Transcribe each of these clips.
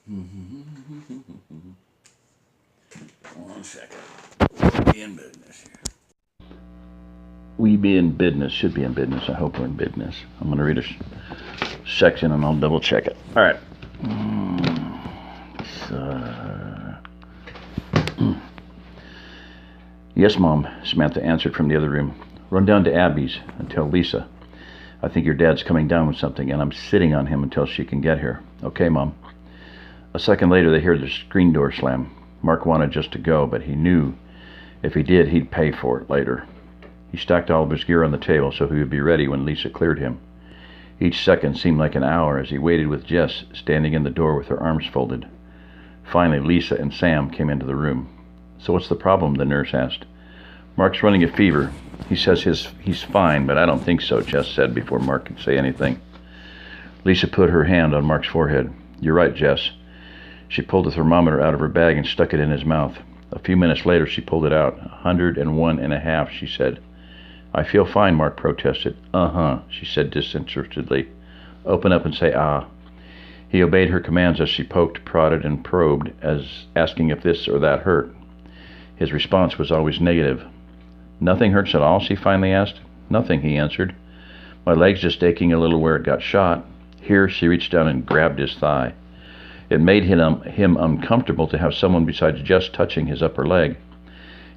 One second. We'll be in business here. We be in business, should be in business. I hope we're in business. I'm going to read a section and I'll double check it. All right. Yes, Mom, Samantha answered from the other room. Run down to Abby's and tell Lisa. I think your dad's coming down with something, and I'm sitting on him until she can get here. Okay, Mom. A second later, they heard the screen door slam. Mark wanted just to go, but he knew if he did, he'd pay for it later. He stacked all of his gear on the table so he would be ready when Lisa cleared him. Each second seemed like an hour as he waited with Jess standing in the door with her arms folded. Finally, Lisa and Sam came into the room. So what's the problem? The nurse asked. Mark's running a fever. He says he's fine, but I don't think so, Jess said before Mark could say anything. Lisa put her hand on Mark's forehead. You're right, Jess. She pulled the thermometer out of her bag and stuck it in his mouth. A few minutes later, she pulled it out. 101.5, she said. I feel fine, Mark protested. Uh-huh, she said disinterestedly. Open up and say ah. He obeyed her commands as she poked, prodded, and probed, as asking if this or that hurt. His response was always negative. Nothing hurts at all, she finally asked. Nothing, he answered. My leg's just aching a little where it got shot. Here, she reached down and grabbed his thigh. It made him uncomfortable to have someone besides Jess touching his upper leg.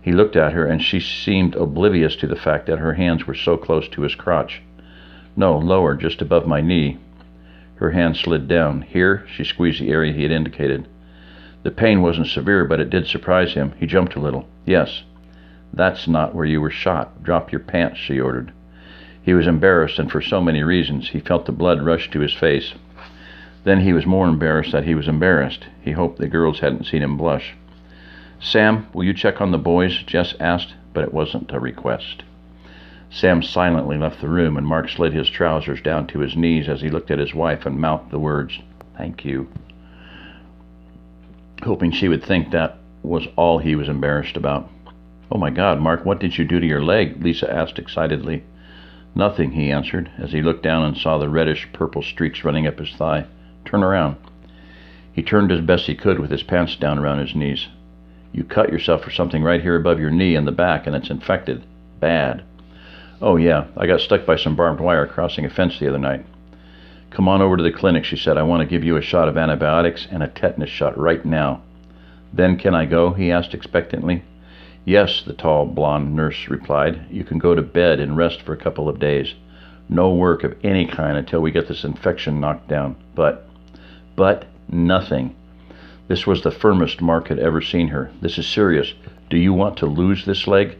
He looked at her, and she seemed oblivious to the fact that her hands were so close to his crotch. No, lower, just above my knee. Her hand slid down. Here, she squeezed the area he had indicated. The pain wasn't severe, but it did surprise him. He jumped a little. Yes. That's not where you were shot. Drop your pants, she ordered. He was embarrassed, and for so many reasons. He felt the blood rush to his face. Then he was more embarrassed that he was embarrassed. He hoped the girls hadn't seen him blush. Sam, will you check on the boys? Jess asked, but it wasn't a request. Sam silently left the room, and Mark slid his trousers down to his knees as he looked at his wife and mouthed the words, "Thank you," hoping she would think that was all he was embarrassed about. Oh my God, Mark, what did you do to your leg? Lisa asked excitedly. Nothing, he answered, as he looked down and saw the reddish-purple streaks running up his thigh. Turn around. He turned as best he could with his pants down around his knees. You cut yourself for something right here above your knee in the back, and it's infected. Bad. Oh yeah, I got stuck by some barbed wire crossing a fence the other night. Come on over to the clinic, she said. I want to give you a shot of antibiotics and a tetanus shot right now. Then can I go? He asked expectantly. Yes, the tall, blonde nurse replied. You can go to bed and rest for a couple of days. No work of any kind until we get this infection knocked down. But nothing. This was the firmest Mark had ever seen her. This is serious. Do you want to lose this leg?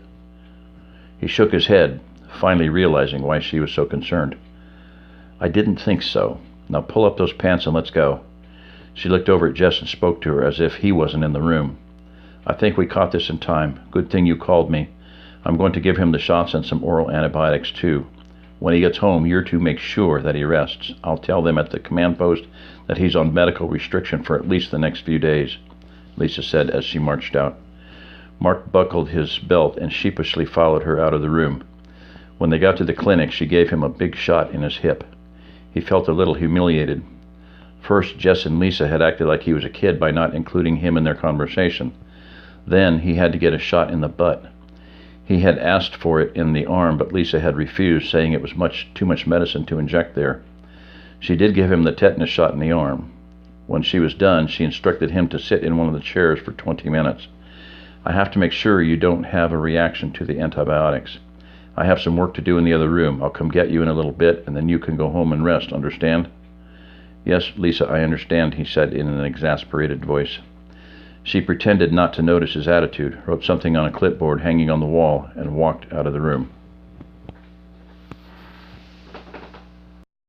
He shook his head, finally realizing why she was so concerned. I didn't think so. Now pull up those pants and let's go. She looked over at Jess and spoke to her as if he wasn't in the room. I think we caught this in time. Good thing you called me. I'm going to give him the shots and some oral antibiotics too. When he gets home, you're to make sure that he rests. I'll tell them at the command post that he's on medical restriction for at least the next few days, Lisa said as she marched out. Mark buckled his belt and sheepishly followed her out of the room. When they got to the clinic, she gave him a big shot in his hip. He felt a little humiliated. First, Jess and Lisa had acted like he was a kid by not including him in their conversation. Then he had to get a shot in the butt. He had asked for it in the arm, but Lisa had refused, saying it was too much medicine to inject there. She did give him the tetanus shot in the arm. When she was done, she instructed him to sit in one of the chairs for 20 minutes. I have to make sure you don't have a reaction to the antibiotics. I have some work to do in the other room. I'll come get you in a little bit, and then you can go home and rest, understand? Yes, Lisa, I understand, he said in an exasperated voice. She pretended not to notice his attitude, wrote something on a clipboard hanging on the wall, and walked out of the room.